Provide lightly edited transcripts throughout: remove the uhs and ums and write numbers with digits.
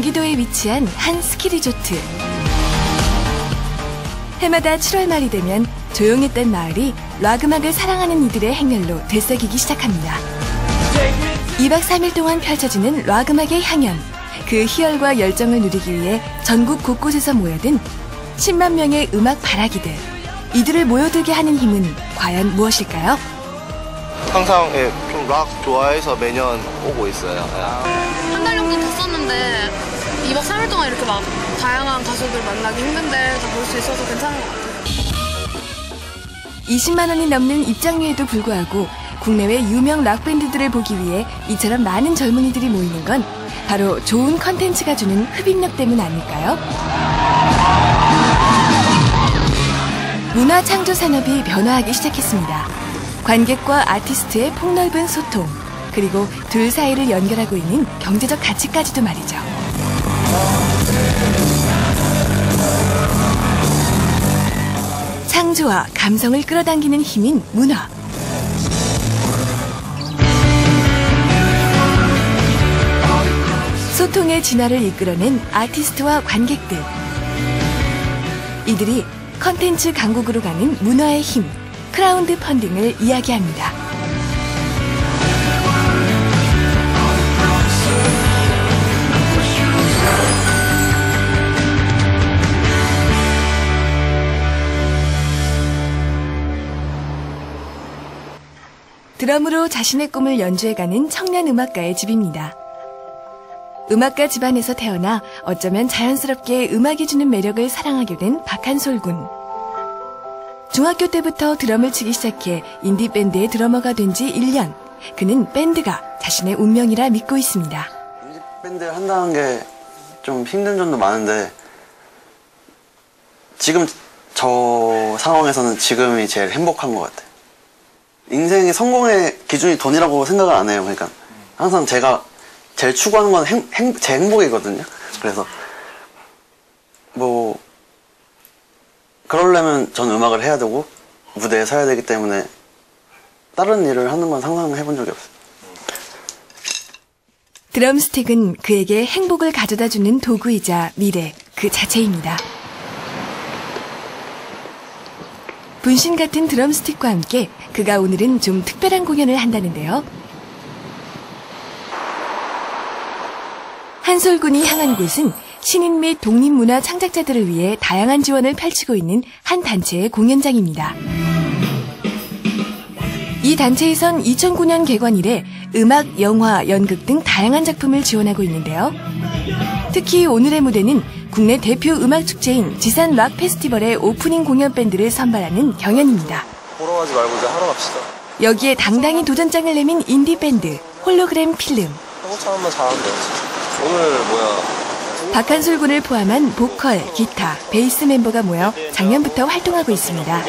경기도에 위치한 한 스키 리조트. 해마다 7월 말이 되면 조용했던 마을이 락 음악을 사랑하는 이들의 행렬로 되새기기 시작합니다. 2박 3일 동안 펼쳐지는 락 음악의 향연. 그 희열과 열정을 누리기 위해 전국 곳곳에서 모여든 10만 명의 음악 바라기들. 이들을 모여들게 하는 힘은 과연 무엇일까요? 항상 좀 락 좋아해서 매년 오고 있어요. 한 달 정도 됐었는데 2박 3일 동안 이렇게 막 다양한 가수들 만나기 힘든데 다 볼 수 있어서 괜찮은 것 같아요. 20만 원이 넘는 입장료에도 불구하고 국내외 유명 락밴드들을 보기 위해 이처럼 많은 젊은이들이 모이는 건 바로 좋은 컨텐츠가 주는 흡입력 때문 아닐까요? 문화 창조 산업이 변화하기 시작했습니다. 관객과 아티스트의 폭넓은 소통, 그리고 둘 사이를 연결하고 있는 경제적 가치까지도 말이죠. 창조와 감성을 끌어당기는 힘인 문화. 소통의 진화를 이끌어낸 아티스트와 관객들. 이들이 컨텐츠 강국으로 가는 문화의 힘, 크라우드 펀딩을 이야기합니다. 드럼으로 자신의 꿈을 연주해가는 청년 음악가의 집입니다. 음악가 집안에서 태어나 어쩌면 자연스럽게 음악이 주는 매력을 사랑하게 된 박한솔 군. 중학교 때부터 드럼을 치기 시작해 인디밴드의 드러머가 된 지 1년. 그는 밴드가 자신의 운명이라 믿고 있습니다. 인디밴드 한다는 게 좀 힘든 점도 많은데 지금 저 상황에서는 지금이 제일 행복한 것 같아요. 인생의 성공의 기준이 돈이라고 생각을 안 해요. 그러니까 항상 제가 제일 추구하는 건 제 행복이거든요. 그래서 뭐 그러려면 전 음악을 해야 되고 무대에 서야 되기 때문에 다른 일을 하는 건 상상해 본 적이 없어요. 드럼스틱은 그에게 행복을 가져다주는 도구이자 미래 그 자체입니다. 분신 같은 드럼스틱과 함께 그가 오늘은 좀 특별한 공연을 한다는데요. 한솔 군이 향한 곳은 신인 및 독립문화 창작자들을 위해 다양한 지원을 펼치고 있는 한 단체의 공연장입니다. 이 단체에선 2009년 개관 이래 음악, 영화, 연극 등 다양한 작품을 지원하고 있는데요. 특히 오늘의 무대는 국내 대표 음악 축제인 지산 락 페스티벌의 오프닝 공연 밴드를 선발하는 경연입니다. 보러 가지 말고 이제 하러 갑시다. 여기에 당당히 도전장을 내민 인디밴드 홀로그램 필름. 한국 사람만 잘하면 돼. 오늘 뭐야? 박한솔 군을 포함한 보컬, 기타, 베이스 멤버가 모여 작년부터 활동하고 있습니다.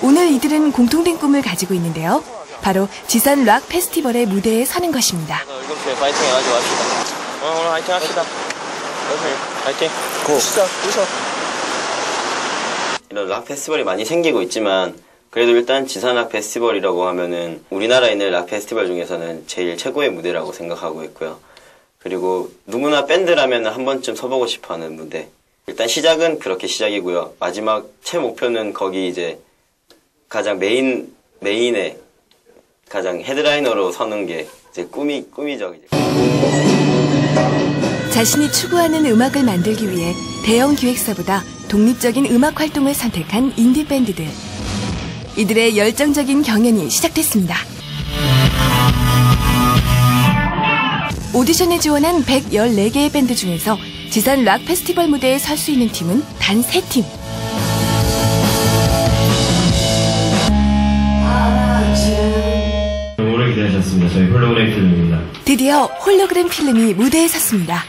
오늘 이들은 공통된 꿈을 가지고 있는데요. 바로 지산 락 페스티벌의 무대에 서는 것입니다. 이렇게 파이팅 해가지고 합시다. 오늘 파이팅 합시다. 파이팅. 고. 시작. 웃어. 이런 락 페스티벌이 많이 생기고 있지만 그래도 일단 지산 락 페스티벌이라고 하면은 우리나라에 있는 락 페스티벌 중에서는 제일 최고의 무대라고 생각하고 있고요. 그리고 누구나 밴드라면 한 번쯤 서보고 싶어하는 무대. 일단 시작은 그렇게 시작이고요. 마지막 최 목표는 거기 이제 가장 메인의 가장 헤드라이너로 서는 게 이제 꿈이죠. 이제. 자신이 추구하는 음악을 만들기 위해 대형 기획사보다 독립적인 음악 활동을 선택한 인디밴드들. 이들의 열정적인 경연이 시작됐습니다. 오디션에 지원한 114개의 밴드 중에서 지산 락 페스티벌 무대에 설 수 있는 팀은 단 3팀. 오래 기다리셨습니다. 저희 홀로그램 필름입니다. 드디어 홀로그램 필름이 무대에 섰습니다.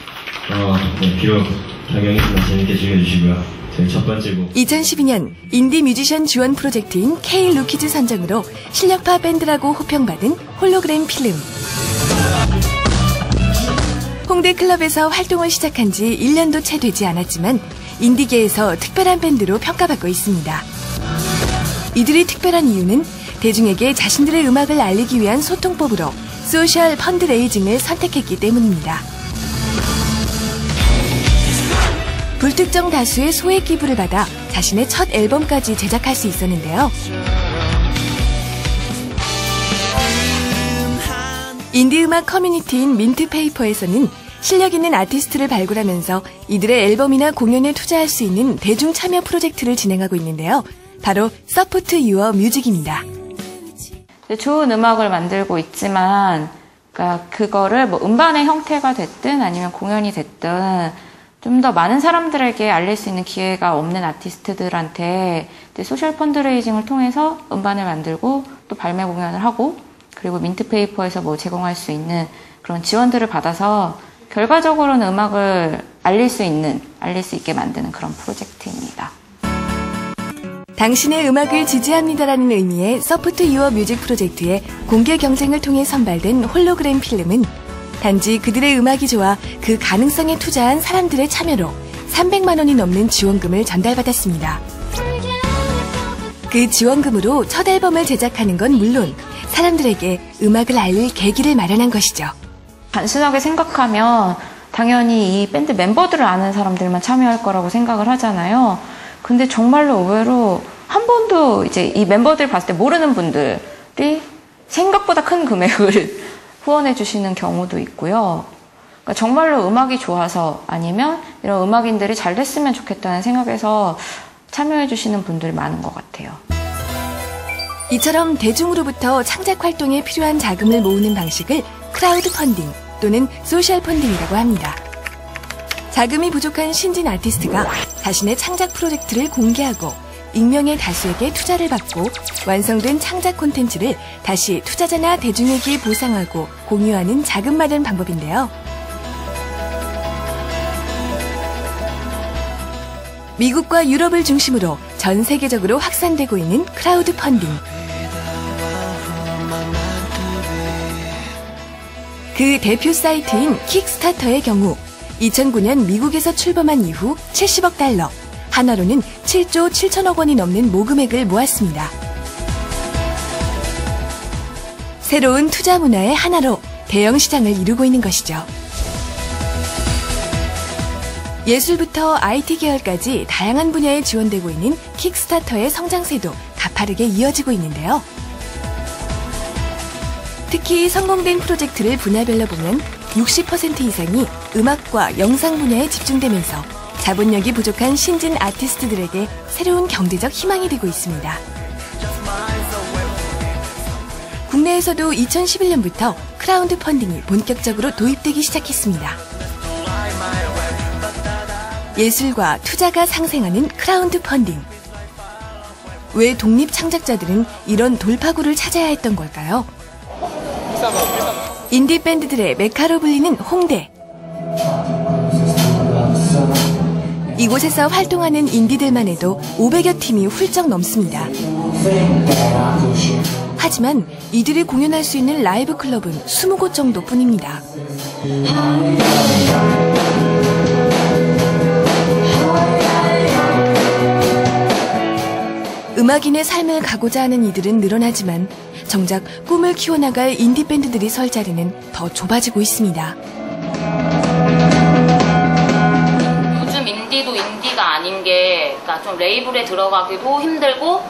네, 비록 당연히지만 재밌게 즐겨주시고요. 저희 첫 번째 곡 2012년 인디 뮤지션 지원 프로젝트인 K-루키즈 선정으로 실력파 밴드라고 호평받은 홀로그램 필름. 홍대 클럽에서 활동을 시작한 지 1년도 채 되지 않았지만 인디계에서 특별한 밴드로 평가받고 있습니다. 이들이 특별한 이유는 대중에게 자신들의 음악을 알리기 위한 소통법으로 소셜 펀드레이징을 선택했기 때문입니다. 불특정 다수의 소액 기부를 받아 자신의 첫 앨범까지 제작할 수 있었는데요. 인디음악 커뮤니티인 민트페이퍼에서는 실력 있는 아티스트를 발굴하면서 이들의 앨범이나 공연에 투자할 수 있는 대중 참여 프로젝트를 진행하고 있는데요. 바로 서포트 유어 뮤직입니다. 좋은 음악을 만들고 있지만 그러니까 그거를 뭐 음반의 형태가 됐든 아니면 공연이 됐든 좀 더 많은 사람들에게 알릴 수 있는 기회가 없는 아티스트들한테 소셜 펀드레이징을 통해서 음반을 만들고 또 발매 공연을 하고 그리고 민트페이퍼에서 뭐 제공할 수 있는 그런 지원들을 받아서 결과적으로는 음악을 알릴 수 있게 만드는 그런 프로젝트입니다. 당신의 음악을 지지합니다라는 의미의 서포트 유어 뮤직 프로젝트의 공개 경쟁을 통해 선발된 홀로그램 필름은 단지 그들의 음악이 좋아 그 가능성에 투자한 사람들의 참여로 300만 원이 넘는 지원금을 전달받았습니다. 그 지원금으로 첫 앨범을 제작하는 건 물론 사람들에게 음악을 알릴 계기를 마련한 것이죠. 단순하게 생각하면 당연히 이 밴드 멤버들을 아는 사람들만 참여할 거라고 생각을 하잖아요. 근데 정말로 의외로 한 번도 이제 이 멤버들 봤을 때 모르는 분들이 생각보다 큰 금액을 후원해 주시는 경우도 있고요. 그러니까 정말로 음악이 좋아서 아니면 이런 음악인들이 잘 됐으면 좋겠다는 생각에서 참여해 주시는 분들이 많은 것 같아요. 이처럼 대중으로부터 창작 활동에 필요한 자금을 모으는 방식을 크라우드 펀딩 또는 소셜 펀딩이라고 합니다. 자금이 부족한 신진 아티스트가 자신의 창작 프로젝트를 공개하고 익명의 다수에게 투자를 받고 완성된 창작 콘텐츠를 다시 투자자나 대중에게 보상하고 공유하는 자금 마련 방법인데요. 미국과 유럽을 중심으로 전 세계적으로 확산되고 있는 크라우드 펀딩. 그 대표 사이트인 킥스타터의 경우 2009년 미국에서 출범한 이후 70억 달러, 하나로는 7조 7천억 원이 넘는 모금액을 모았습니다. 새로운 투자 문화의 하나로 대형 시장을 이루고 있는 것이죠. 예술부터 IT 계열까지 다양한 분야에 지원되고 있는 킥스타터의 성장세도 가파르게 이어지고 있는데요. 특히 성공된 프로젝트를 분야별로 보면 60% 이상이 음악과 영상 분야에 집중되면서 자본력이 부족한 신진 아티스트들에게 새로운 경제적 희망이 되고 있습니다. 국내에서도 2011년부터 크라우드 펀딩이 본격적으로 도입되기 시작했습니다. 예술과 투자가 상생하는 크라우드 펀딩. 왜 독립 창작자들은 이런 돌파구를 찾아야 했던 걸까요? 인디 밴드들의 메카로 불리는 홍대. 이곳에서 활동하는 인디들만 해도 500여 팀이 훌쩍 넘습니다. 하지만 이들이 공연할 수 있는 라이브 클럽은 20곳 정도뿐입니다. 음악인의 삶을 가고자 하는 이들은 늘어나지만 정작 꿈을 키워나갈 인디밴드들이 설 자리는 더 좁아지고 있습니다. 요즘 인디도 인디가 아닌 게 그러니까 좀 레이블에 들어가기도 힘들고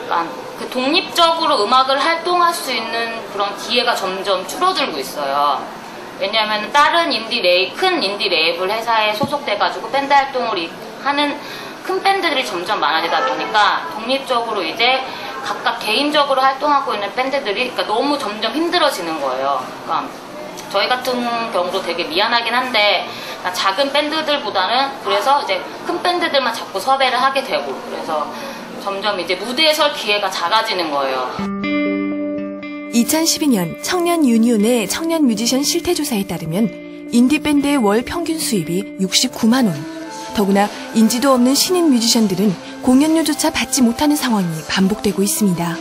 그러니까 그 독립적으로 음악을 활동할 수 있는 그런 기회가 점점 줄어들고 있어요. 왜냐하면 다른 큰 인디 레이블 회사에 소속돼가지고 밴드 활동을 하는 큰 밴드들이 점점 많아지다 보니까 독립적으로 이제 각각 개인적으로 활동하고 있는 밴드들이 그러니까 너무 점점 힘들어지는 거예요. 그러니까 저희 같은 경우도 되게 미안하긴 한데 그러니까 작은 밴드들보다는 그래서 이제 큰 밴드들만 자꾸 섭외를 하게 되고 그래서 점점 이제 무대에 설 기회가 작아지는 거예요. 2012년 청년 유니온의 청년 뮤지션 실태조사에 따르면 인디밴드의 월 평균 수입이 69만 원. 더구나 인지도 없는 신인 뮤지션들은 공연료조차 받지 못하는 상황이 반복되고 있습니다.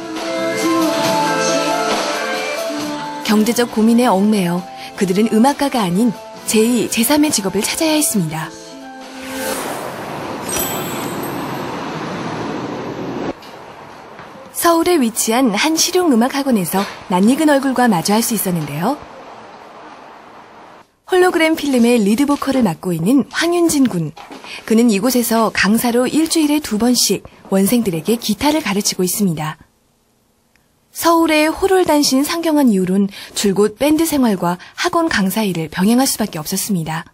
경제적 고민에 얽매여 그들은 음악가가 아닌 제2, 제3의 직업을 찾아야 했습니다. 서울에 위치한 한 실용음악학원에서 낯익은 얼굴과 마주할 수 있었는데요. 홀로그램 필름의 리드 보컬을 맡고 있는 황윤진 군. 그는 이곳에서 강사로 일주일에 2번씩 원생들에게 기타를 가르치고 있습니다. 서울의 호롤단신 상경한 이후론 줄곧 밴드 생활과 학원 강사 일을 병행할 수밖에 없었습니다.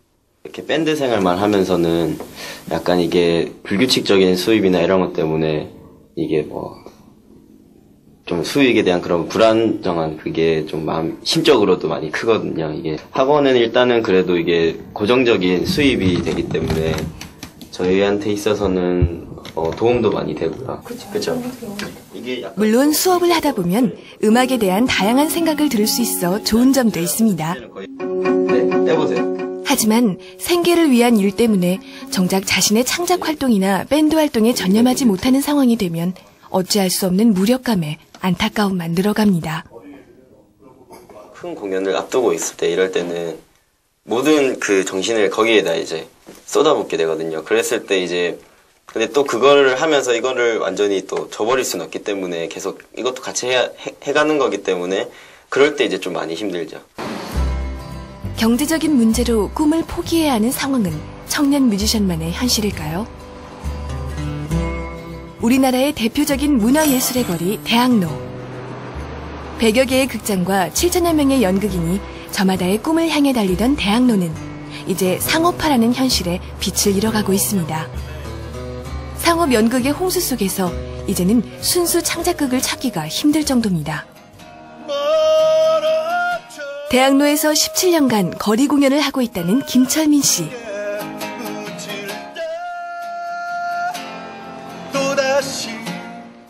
이렇게 밴드 생활만 하면서는 약간 이게 불규칙적인 수입이나 이런 것 때문에 이게 좀 수익에 대한 그런 불안정한 그게 좀 심적으로도 많이 크거든요. 이게 학원은 일단은 그래도 이게 고정적인 수입이 되기 때문에 저희한테 있어서는 도움도 많이 되고요. 그렇죠. 이게 물론 수업을 하다 보면 음악에 대한 다양한 생각을 들을 수 있어 좋은 점도 있습니다. 네, 떼보세요. 하지만 생계를 위한 일 때문에 정작 자신의 창작 활동이나 밴드 활동에 전념하지 못하는 상황이 되면 어찌할 수 없는 무력감에 안타까움만 늘어갑니다. 큰 공연을 앞두고 있을 때 이럴 때는 모든 그 정신을 거기에다 이제 쏟아붓게 되거든요. 그랬을 때 이제 근데 또 그거를 하면서 이거를 완전히 또 저버릴 수는 없기 때문에 계속 이것도 같이 해가는 거기 때문에 그럴 때 이제 좀 많이 힘들죠. 경제적인 문제로 꿈을 포기해야 하는 상황은 청년 뮤지션만의 현실일까요? 우리나라의 대표적인 문화예술의 거리 대학로. 100여 개의 극장과 7천여 명의 연극인이 저마다의 꿈을 향해 달리던 대학로는 이제 상업화라는 현실에 빛을 잃어가고 있습니다. 상업 연극의 홍수 속에서 이제는 순수 창작극을 찾기가 힘들 정도입니다. 대학로에서 17년간 거리 공연을 하고 있다는 김철민 씨.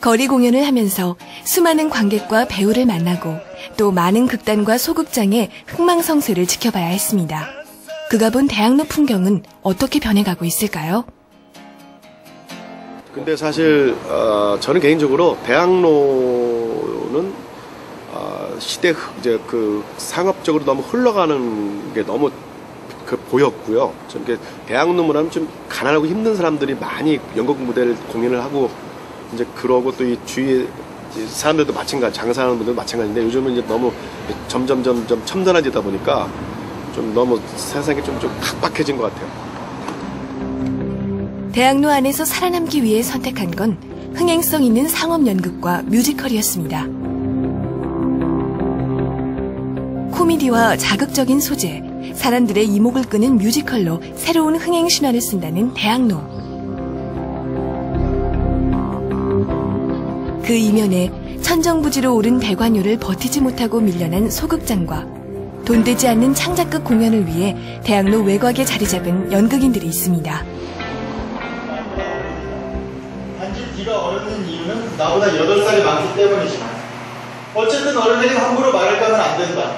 거리 공연을 하면서 수많은 관객과 배우를 만나고 또 많은 극단과 소극장의 흥망성쇠를 지켜봐야 했습니다. 그가 본 대학로 풍경은 어떻게 변해가고 있을까요? 근데 사실 저는 개인적으로 대학로는 시대 이제 그 상업적으로 너무 흘러가는 게 너무 보였고요. 저는 대학로 문화는 좀 가난하고 힘든 사람들이 많이 연극 무대를 공연을 하고 이제 그러고 또 이 주위에 사람들도 마찬가지, 장사하는 분들도 마찬가지인데 요즘은 이제 너무 점점 첨단화되다 보니까 좀 너무 세상이 좀 각박해진 것 같아요. 대학로 안에서 살아남기 위해 선택한 건 흥행성 있는 상업 연극과 뮤지컬이었습니다. 코미디와 자극적인 소재, 사람들의 이목을 끄는 뮤지컬로 새로운 흥행 신화를 쓴다는 대학로. 그 이면에 천정부지로 오른 대관료를 버티지 못하고 밀려난 소극장과 돈되지 않는 창작극 공연을 위해 대학로 외곽에 자리 잡은 연극인들이 있습니다. 단지 네가 어른인 이유는 나보다 8살이 많기 때문이지만 어쨌든 어른들이 함부로 말을 까면 안 된다.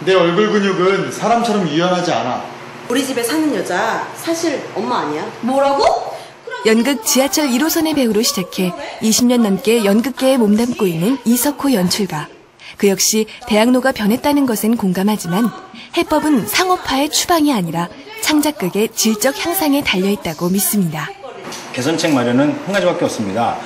내 얼굴 근육은 사람처럼 유연하지 않아. 우리 집에 사는 여자 사실 엄마 아니야? 뭐라고? 연극 지하철 1호선의 배우로 시작해 20년 넘게 연극계에 몸담고 있는 이석호 연출가. 그 역시 대학로가 변했다는 것엔 공감하지만 해법은 상업화의 추방이 아니라 창작극의 질적 향상에 달려있다고 믿습니다. 개선책 마련은 한 가지밖에 없습니다.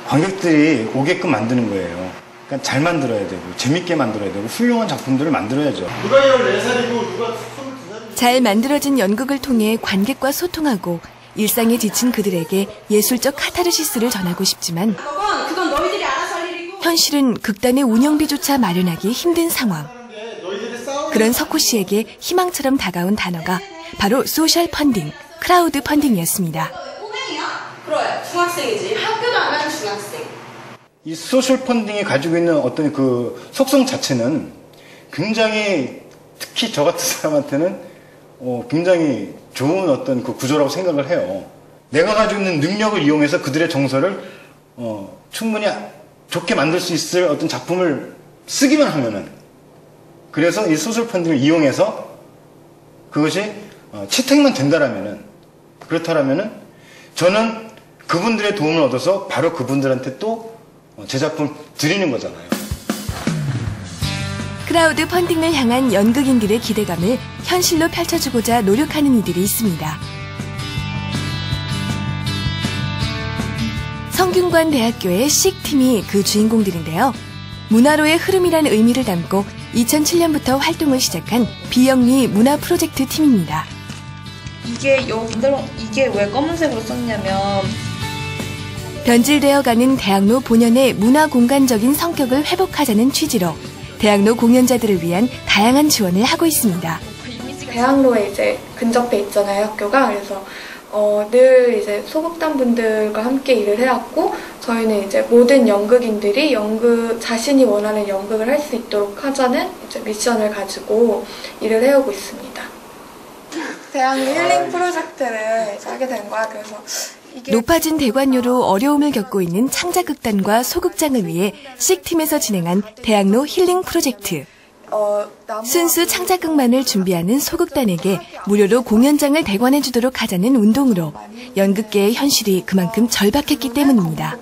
관객들이 오게끔 만드는 거예요. 그러니까 잘 만들어야 되고 재밌게 만들어야 되고 훌륭한 작품들을 만들어야죠. 누가 14살이고 누가 22살이고. 잘 만들어진 연극을 통해 관객과 소통하고 일상에 지친 그들에게 예술적 카타르시스를 전하고 싶지만 그건 너희들이 알아서 할 일이고. 현실은 극단의 운영비조차 마련하기 힘든 상황. 그런 석호 씨에게 희망처럼 다가온 단어가 바로 소셜 펀딩, 크라우드 펀딩이었습니다. 꼬맹이야? 그래, 중학생이지. 학교도 안 가는 중학생. 이 소셜 펀딩이 가지고 있는 어떤 그 속성 자체는 굉장히 특히 저 같은 사람한테는 굉장히 좋은 어떤 그 구조라고 생각을 해요. 내가 가지고 있는 능력을 이용해서 그들의 정서를 충분히 좋게 만들 수 있을 어떤 작품을 쓰기만 하면은, 그래서 이 소셜 펀딩을 이용해서 그것이 채택만 된다라면은, 그렇다라면은 저는 그분들의 도움을 얻어서 바로 그분들한테 또 제 작품을 드리는 거잖아요. 크라우드 펀딩을 향한 연극인들의 기대감을 현실로 펼쳐주고자 노력하는 이들이 있습니다. 성균관대학교의 씩팀이 그 주인공들인데요. 문화로의 흐름이라는 의미를 담고 2007년부터 활동을 시작한 비영리 문화 프로젝트 팀입니다. 이게 왜 검은색으로 썼냐면 변질되어가는 대학로 본연의 문화 공간적인 성격을 회복하자는 취지로 대학로 공연자들을 위한 다양한 지원을 하고 있습니다. 대학로에 이제 근접해 있잖아요, 학교가. 그래서 늘 이제 소극단 분들과 함께 일을 해왔고, 저희는 이제 모든 연극인들이 자신이 원하는 연극을 할 수 있도록 하자는 이제 미션을 가지고 일을 해오고 있습니다. 대학로 힐링 프로젝트를 이제 하게 된 거야. 그래서 높아진 대관료로 어려움을 겪고 있는 창작극단과 소극장을 위해 씩팀에서 진행한 대학로 힐링 프로젝트. 순수 창작극만을 준비하는 소극단에게 무료로 공연장을 대관해주도록 하자는 운동으로 연극계의 현실이 그만큼 절박했기 때문입니다.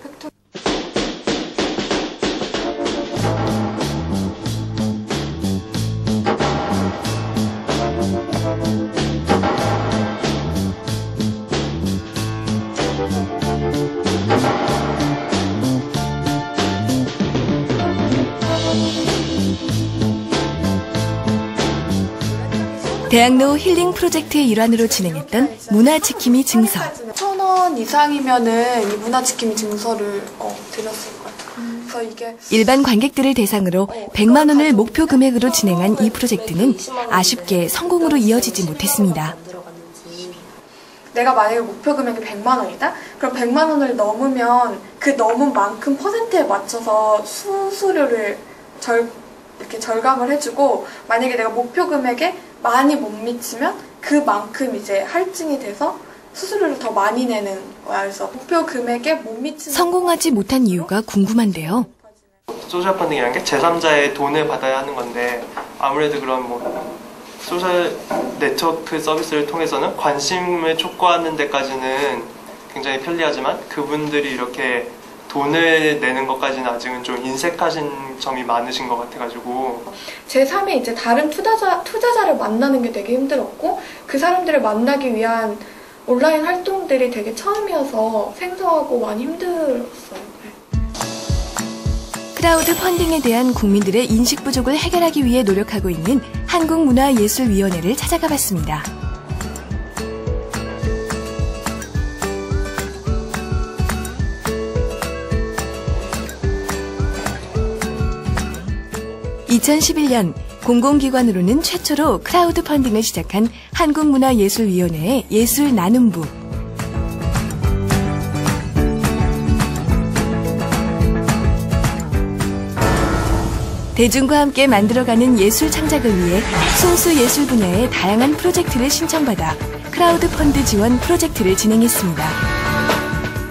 대학로 힐링 프로젝트의 일환으로 진행했던 문화지킴이 증서. 1,000원 이상이면은 이 문화지킴이 증서를 드렸을 거예요. 그래서 이게 일반 관객들을 대상으로 100만 원을 목표 금액으로 진행한 이 프로젝트는 아쉽게 성공으로 이어지지 못했습니다. 내가 만약에 목표 금액이 100만 원이다? 그럼 100만 원을 넘으면 그 넘은 만큼 퍼센트에 맞춰서 수수료를 이렇게 절감을 해주고, 만약에 내가 목표 금액에 많이 못 미치면 그만큼 이제 할증이 돼서 수수료를 더 많이 내는 거야. 그래서 목표 금액에 못 미치는 성공하지 못한 이유가 궁금한데요. 소셜 펀딩이라는 게 제3자의 돈을 받아야 하는 건데, 아무래도 그런 소셜 네트워크 서비스를 통해서는 관심을 촉구하는 데까지는 굉장히 편리하지만 그분들이 이렇게 돈을 내는 것까지는 아직은 좀 인색하신 점이 많으신 것 같아가지고 제3의 이제 다른 투자자를 만나는 게 되게 힘들었고, 그 사람들을 만나기 위한 온라인 활동들이 되게 처음이어서 생소하고 많이 힘들었어요. 크라우드 펀딩에 대한 국민들의 인식 부족을 해결하기 위해 노력하고 있는 한국문화예술위원회를 찾아가 봤습니다. (2011년) 공공기관으로는 최초로 크라우드 펀딩을 시작한 한국문화예술위원회의 예술나눔부. 대중과 함께 만들어가는 예술 창작을 위해 순수 예술 분야의 다양한 프로젝트를 신청받아 크라우드 펀드 지원 프로젝트를 진행했습니다.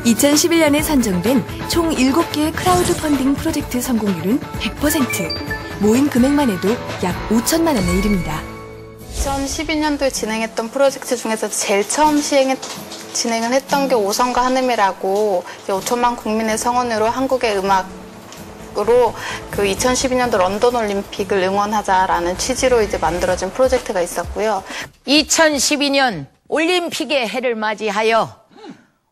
2011년에 선정된 총 7개의 크라우드 펀딩 프로젝트 성공률은 100%, 모인 금액만 해도 약 5천만 원에 이릅니다. 2012년도에 진행했던 프로젝트 중에서 제일 처음 진행을 했던 게 오성과 한음이라고 5천만 국민의 성원으로 한국의 음악으로 그 2012년도 런던 올림픽을 응원하자라는 취지로 이제 만들어진 프로젝트가 있었고요. 2012년 올림픽의 해를 맞이하여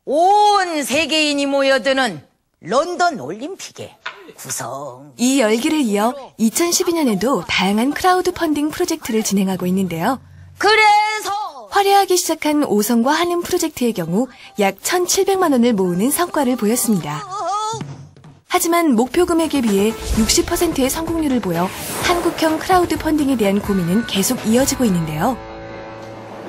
온 세계인이 모여드는 런던 올림픽의 구성. 이 열기를 이어 2012년에도 다양한 크라우드 펀딩 프로젝트를 진행하고 있는데요. 그래서 화려하게 시작한 오성과 한음 프로젝트의 경우 약 1,700만 원을 모으는 성과를 보였습니다. 하지만 목표 금액에 비해 60%의 성공률을 보여 한국형 크라우드 펀딩에 대한 고민은 계속 이어지고 있는데요.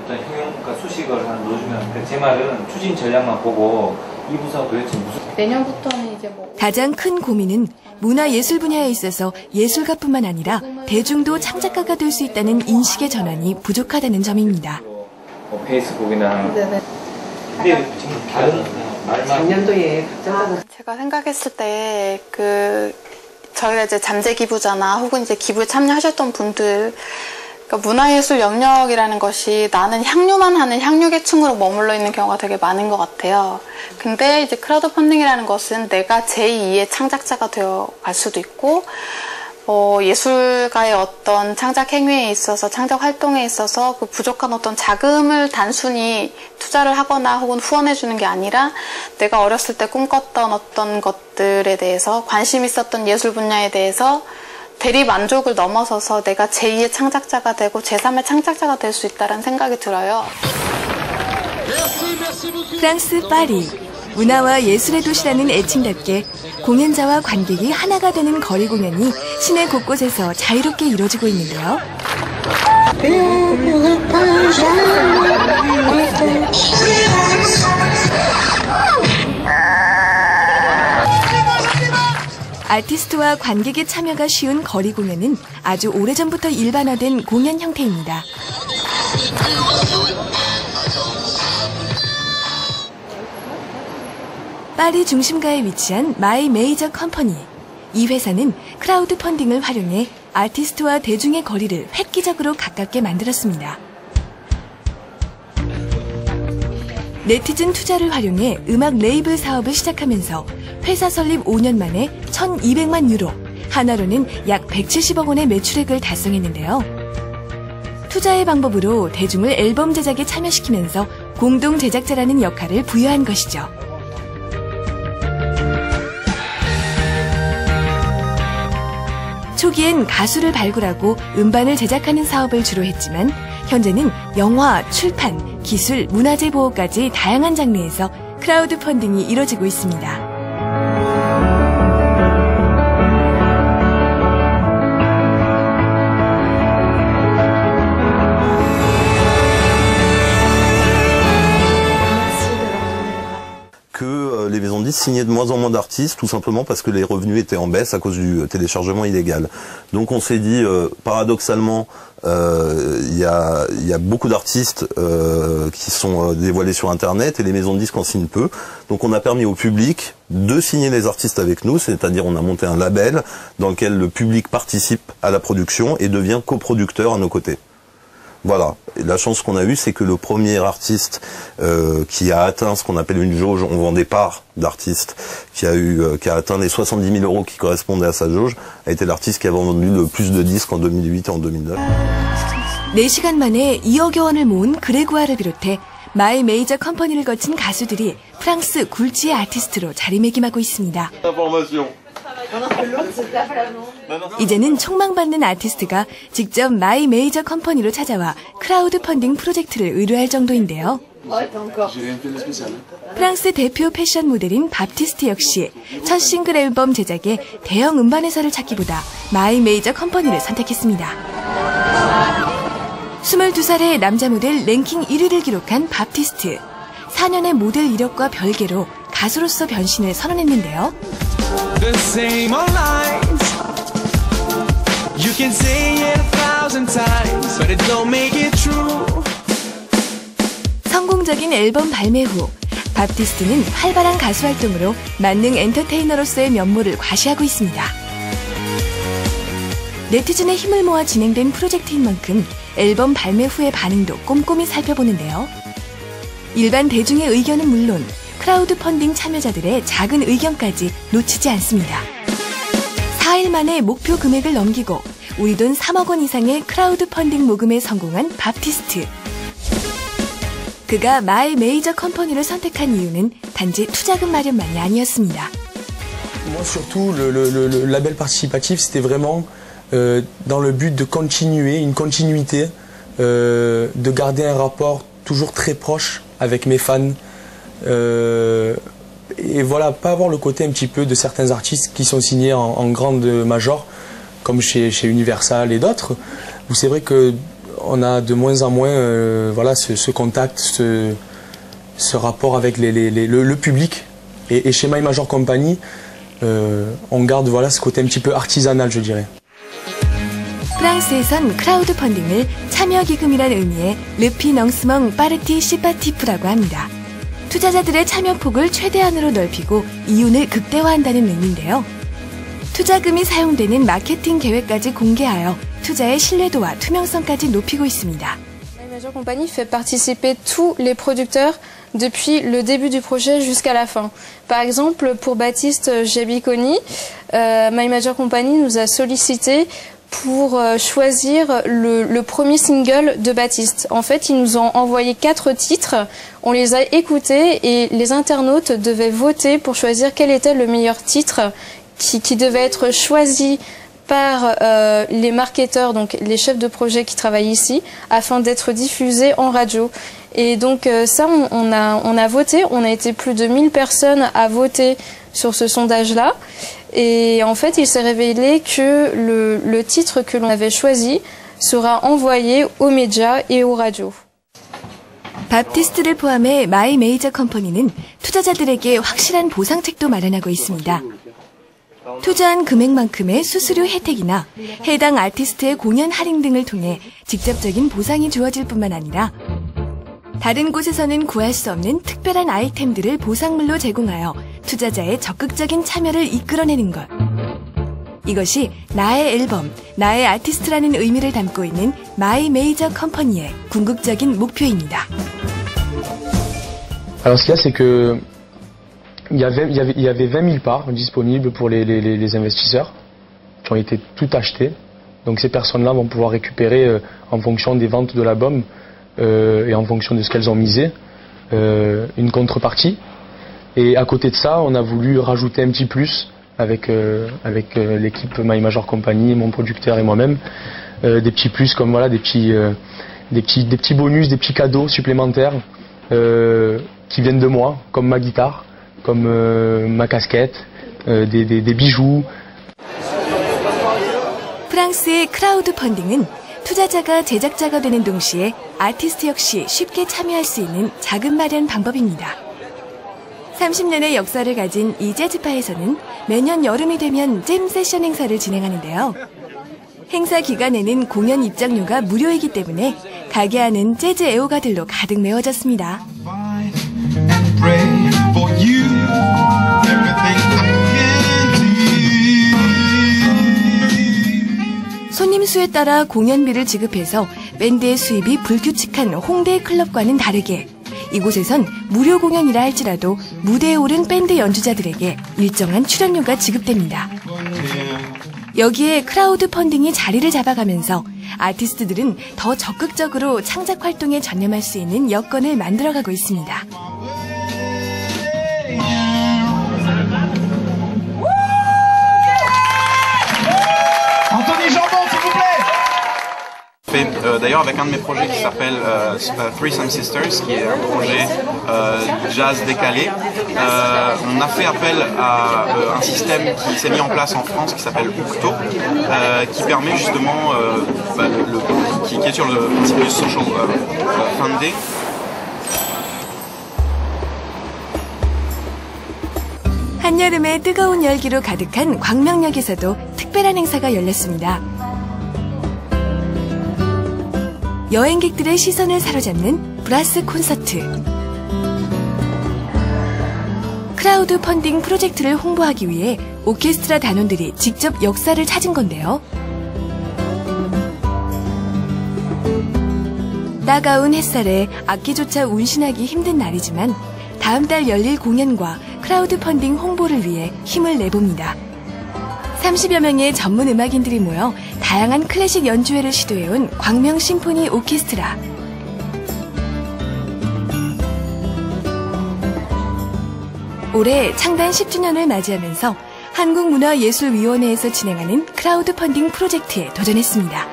일단 형용과 수식을 하나 넣어주면, 제 말은 추진 전략만 보고 이 부서가 도대체 무슨... 내년부터는 이제 가장 큰 고민은 문화예술 분야에 있어서 예술가뿐만 아니라 대중도 창작가가 될 수 있다는 인식의 전환이 부족하다는 점입니다. 페이스북이나... 네네. 근데 지금 다른 작년도에 제가 생각했을 때 저희가 이제 잠재 기부자나 혹은 이제 기부에 참여하셨던 분들, 그러니까 문화예술 영역이라는 것이 나는 향유만 하는 향유계층으로 머물러 있는 경우가 되게 많은 것 같아요. 근데 이제 크라우드 펀딩이라는 것은 내가 제2의 창작자가 되어 갈 수도 있고, 예술가의 어떤 창작 행위에 있어서, 창작 활동에 있어서 그 부족한 어떤 자금을 단순히 투자를 하거나 혹은 후원해주는 게 아니라 내가 어렸을 때 꿈꿨던 어떤 것들에 대해서, 관심 있었던 예술 분야에 대해서 대리 만족을 넘어서서 내가 제2의 창작자가 되고 제3의 창작자가 될 수 있다는 생각이 들어요. 프랑스 파리, 문화와 예술의 도시라는 애칭답게 공연자와 관객이 하나가 되는 거리 공연이 시내 곳곳에서 자유롭게 이루어지고 있는데요. 아티스트와 관객의 참여가 쉬운 거리 공연은 아주 오래전부터 일반화된 공연 형태입니다. 파리 중심가에 위치한 마이 메이저 컴퍼니. 이 회사는 크라우드 펀딩을 활용해 아티스트와 대중의 거리를 획기적으로 가깝게 만들었습니다. 네티즌 투자를 활용해 음악 레이블 사업을 시작하면서 회사 설립 5년 만에 1,200만 유로, 한화로는 약 170억 원의 매출액을 달성했는데요. 투자의 방법으로 대중을 앨범 제작에 참여시키면서 공동 제작자라는 역할을 부여한 것이죠. 초기엔 가수를 발굴하고 음반을 제작하는 사업을 주로 했지만 현재는 영화, 출판, 기술, 문화재 보호까지 다양한 장르에서 크라우드 펀딩이 이뤄지고 있습니다. Les maisons de disques signaient de moins en moins d'artistes, tout simplement parce que les revenus étaient en baisse à cause du téléchargement illégal. Donc on s'est dit, paradoxalement, il y a beaucoup d'artistes qui sont dévoilés sur Internet et les maisons de disques en signent peu. Donc on a permis au public de signer les artistes avec nous, c'est-à-dire on a monté un label dans lequel le public participe à la production et devient coproducteur à nos côtés. Voilà. Et la chance qu'on a eue, c'est que le premier artiste qui a atteint ce qu'on appelle une jauge, on vend des parts d'artistes, qui a atteint les 70 000 euros qui correspondaient à sa jauge, a été l'artiste qui a vendu le plus de disques en 2008 et en 2009. 4시간 만에 2억여 원을 모은 그레고아를 비롯해 마이 메이저 컴퍼니를 거친 가수들이 프랑스 굴지의 아티스트로 자리매김하고 있습니다. 이제는 촉망받는 아티스트가 직접 마이 메이저 컴퍼니로 찾아와 크라우드 펀딩 프로젝트를 의뢰할 정도인데요. 프랑스 대표 패션 모델인 밥티스트 역시 첫 싱글 앨범 제작에 대형 음반 회사를 찾기보다 마이 메이저 컴퍼니를 선택했습니다. 22살의 남자 모델 랭킹 1위를 기록한 밥티스트. 4년의 모델 이력과 별개로 가수로서 변신을 선언했는데요. The same old lines. You can say it 1,000 times, but it don't make it true. 성공적인 앨범 발매 후 밥티스트는 활발한 가수 활동으로 만능 엔터테이너로서의 면모를 과시하고 있습니다. 네티즌의 힘을 모아 진행된 프로젝트인 만큼 앨범 발매 후의 반응도 꼼꼼히 살펴보는데요. 일반 대중의 의견은 물론 크라우드 펀딩 참여자들의 작은 의견까지 놓치지 않습니다. 4일 만에 목표 금액을 넘기고 우리 돈 3억 원 이상의 크라우드 펀딩 모금에 성공한 밥티스트. 그가 마이 메이저 컴퍼니를 선택한 이유는 단지 투자금 마련만이 아니었습니다. Moi surtout le label participatif c'était vraiment dans le but de continuer une continuité de garder un rapport toujours très proche avec mes fans. Et voilà, pas avoir le côté un petit peu de certains artistes qui sont signés en grande major, comme chez Universal et d'autres, où c'est vrai que on a de moins en moins voilà, ce contact, ce rapport avec le public. Et chez My Major Company, on garde voilà, ce côté un petit peu artisanal, je dirais. 프랑스에선 크라우드 펀딩을 참여기금이란 의미의 르피넝스멍 파르티 시파티프라고 합니다. 투자자들의 참여 폭을 최대한으로 넓히고 이윤을 극대화한다는 의미인데요. 투자금이 사용되는 마케팅 계획까지 공개하여 투자의 신뢰도와 투명성까지 높이고 있습니다. My Major Company fait participer tous les producteurs depuis le début du projet jusqu'à la fin. Par exemple, pour Baptiste Jabiconi, My Major Company nous a sollicité pour choisir le premier single de Baptiste. En fait, ils nous ont envoyé 4 titres, on les a écoutés et les internautes devaient voter pour choisir quel était le meilleur titre qui devait être choisi par les marketeurs, donc les chefs de projet qui travaillent ici, afin d'être diffusés en radio. Et donc ça, on a voté, on a été plus de 1000 personnes à voter sur ce sondage-là. Et en fait, il s'est révélé que le titre que l'on avait choisi sera envoyé aux médias et aux radios. 밥티스트를 포함해 마이 메이저 컴퍼니는 투자자들에게 확실한 보상책도 마련하고 있습니다. 투자한 금액만큼의 수수료 혜택이나 해당 아티스트의 공연 할인 등을 통해 직접적인 보상이 주어질 뿐만 아니라 다른 곳에서는 구할 수 없는 특별한 아이템들을 보상물로 제공하여 투자자의 적극적인 참여를 이끌어내는 것. 이것이 나의 앨범, 나의 아티스트라는 의미를 담고 있는 마이 메이저 컴퍼니의 궁극적인 목표입니다. Alors ce qu'il y a, c'est que il y avait 20 000 parts disponibles pour les investisseurs qui ont été toutes achetées. Donc ces personnes-là vont pouvoir récupérer en fonction des ventes de l'album et en fonction de ce qu'elles ont misé une contrepartie. Et à côté de ça, on a voulu rajouter un petit plus avec l'équipe My Major Company, mon producteur et moi-même, des petits plus comme voilà des petits bonus, des petits cadeaux supplémentaires qui viennent de moi, comme ma guitare, comme ma casquette, des bijoux. 프랑스의 크라우드 펀딩은 투자자가 제작자가 되는 동시에 아티스트 역시 쉽게 참여할 수 있는 자금 마련 방법입니다. 30년의 역사를 가진 이 재즈파에서는 매년 여름이 되면 잼 세션 행사를 진행하는데요. 행사 기간에는 공연 입장료가 무료이기 때문에 가게 안은 재즈 애호가들로 가득 메워졌습니다. 손님 수에 따라 공연비를 지급해서 밴드의 수입이 불규칙한 홍대 클럽과는 다르게 이곳에선 무료 공연이라 할지라도 무대에 오른 밴드 연주자들에게 일정한 출연료가 지급됩니다. 여기에 크라우드 펀딩이 자리를 잡아가면서 아티스트들은 더 적극적으로 창작 활동에 전념할 수 있는 여건을 만들어가고 있습니다. D'ailleurs avec un de mes projets qui s'appelle Threesome Sisters, qui est un projet jazz décalé, on a fait appel à un système qui s'est mis en place en France qui s'appelle Octo, qui permet justement, qui est sur le principe du social funding. 한여름의 뜨거운 열기로 가득한 광명역에서도 특별한 행사가 열렸습니다. 여행객들의 시선을 사로잡는 브라스 콘서트. 크라우드 펀딩 프로젝트를 홍보하기 위해 오케스트라 단원들이 직접 역사를 찾은 건데요. 따가운 햇살에 악기조차 운신하기 힘든 날이지만 다음 달 열릴 공연과 크라우드 펀딩 홍보를 위해 힘을 내봅니다. 30여 명의 전문 음악인들이 모여 다양한 클래식 연주회를 시도해온 광명 심포니 오케스트라. 올해 창단 10주년을 맞이하면서 한국문화예술위원회에서 진행하는 크라우드 펀딩 프로젝트에 도전했습니다.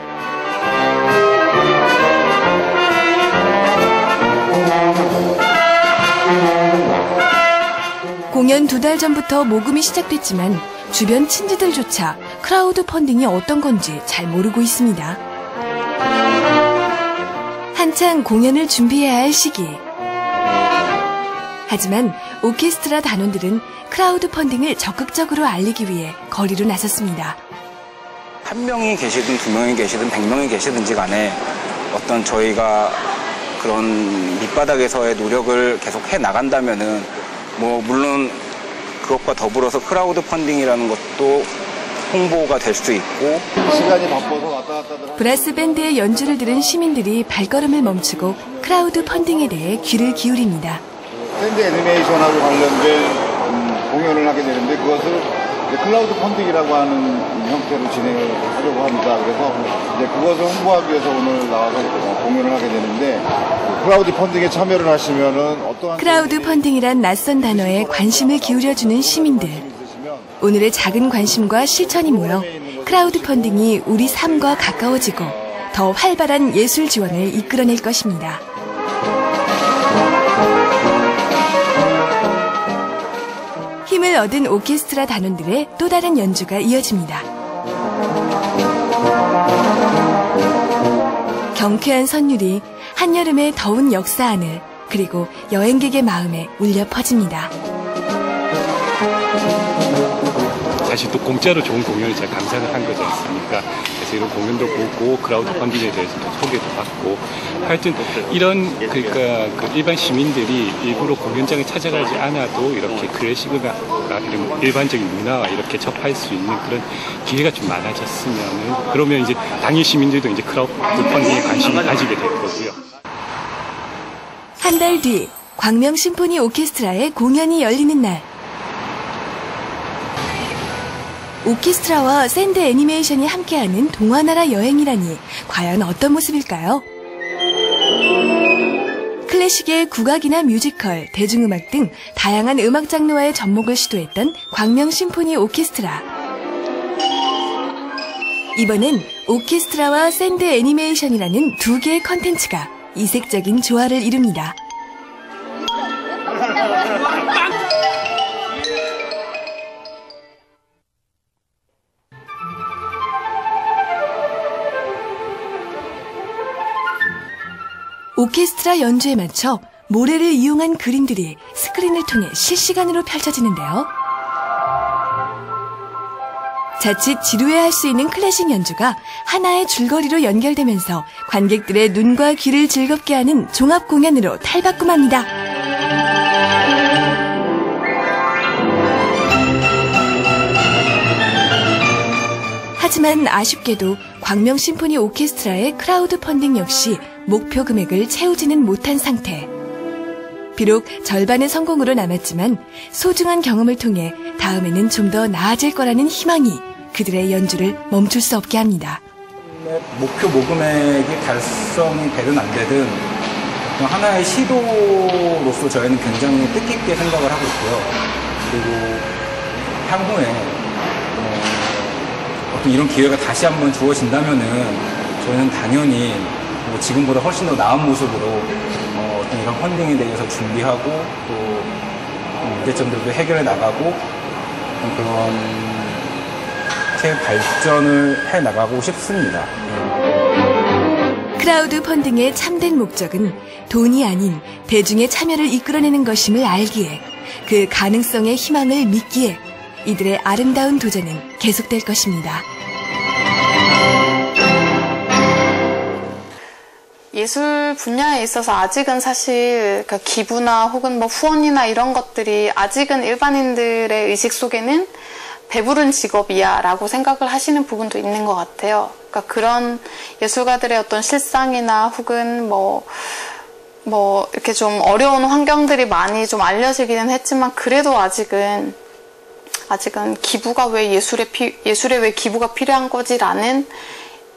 공연 2달 전부터 모금이 시작됐지만 주변 친지들조차 크라우드 펀딩이 어떤 건지 잘 모르고 있습니다. 한창 공연을 준비해야 할 시기. 하지만 오케스트라 단원들은 크라우드 펀딩을 적극적으로 알리기 위해 거리로 나섰습니다. 한 명이 계시든 2명이 계시든 100명이 계시든지 간에 어떤 저희가 그런 밑바닥에서의 노력을 계속 해 나간다면은 물론 그것과 더불어서 크라우드 펀딩이라는 것도 홍보가 될 수 있고 시간이 바빠서 왔다 갔다 브라스 밴드의 연주를 들은 시민들이 발걸음을 멈추고 크라우드 펀딩에 대해 귀를 기울입니다. 밴드 애니메이션하고 관련된 공연을 하게 되는데 그것을 클라우드 펀딩이라고 하는 형태로 진행을 하려고 합니다. 그래서 이제 그것을 홍보하기 위해서 오늘 나와서 공연을 하게 되는데 크라우드 펀딩에 참여를 하시면은 어떠한 크라우드 펀딩이란 낯선 단어에 관심을 기울여주는 시민들. 오늘의 작은 관심과 실천이 모여 크라우드 펀딩이 우리 삶과 가까워지고 더 활발한 예술 지원을 이끌어낼 것입니다. 힘을 얻은 오케스트라 단원들의 또 다른 연주가 이어집니다. 경쾌한 선율이 한여름의 더운 역사 안을 그리고 여행객의 마음에 울려 퍼집니다. 사실 또 공짜로 좋은 공연을 제가 감상을 한 거지 않습니까? 그래서 이런 공연도 보고 크라우드 펀딩에 대해서 소개도 받고 하여튼 이런 그러니까 그 일반 시민들이 일부러 공연장에 찾아가지 않아도 이렇게 클래식이나 이런 일반적인 문화와 이렇게 접할 수 있는 그런 기회가 좀 많아졌으면은 그러면 이제 당일 시민들도 이제 크라우드 펀딩에 관심을 가지게 될 거고요. 한 달 뒤 광명 심포니 오케스트라의 공연이 열리는 날. 오케스트라와 샌드 애니메이션이 함께하는 동화나라 여행이라니 과연 어떤 모습일까요? 클래식의 국악이나 뮤지컬, 대중음악 등 다양한 음악 장르와의 접목을 시도했던 광명 심포니 오케스트라. 이번엔 오케스트라와 샌드 애니메이션이라는 두 개의 컨텐츠가 이색적인 조화를 이룹니다. 오케스트라 연주에 맞춰 모래를 이용한 그림들이 스크린을 통해 실시간으로 펼쳐지는데요. 자칫 지루해할 수 있는 클래식 연주가 하나의 줄거리로 연결되면서 관객들의 눈과 귀를 즐겁게 하는 종합 공연으로 탈바꿈합니다. 하지만 아쉽게도 광명 심포니 오케스트라의 크라우드 펀딩 역시 목표 금액을 채우지는 못한 상태. 비록 절반의 성공으로 남았지만 소중한 경험을 통해 다음에는 좀 더 나아질 거라는 희망이 그들의 연주를 멈출 수 없게 합니다. 목표 모금액이 달성이 되든 안 되든 하나의 시도로서 저희는 굉장히 뜻깊게 생각을 하고 있고요. 그리고 향후에 어떤 이런 기회가 다시 한번 주어진다면은 저희는 당연히 지금보다 훨씬 더 나은 모습으로 어떤 이런 펀딩에 대해서 준비하고 또 문제점들도 해결해 나가고 그런 발전을 해 나가고 싶습니다. 크라우드 펀딩의 참된 목적은 돈이 아닌 대중의 참여를 이끌어내는 것임을 알기에 그 가능성의 희망을 믿기에 이들의 아름다운 도전은 계속될 것입니다. 예술 분야에 있어서 아직은 사실 그 기부나 혹은 뭐 후원이나 이런 것들이 아직은 일반인들의 의식 속에는 배부른 직업이야 라고 생각을 하시는 부분도 있는 것 같아요. 그러니까 그런 예술가들의 어떤 실상이나 혹은 뭐 이렇게 좀 어려운 환경들이 많이 좀 알려지기는 했지만 그래도 아직은 기부가 왜 예술에 왜 기부가 필요한 거지라는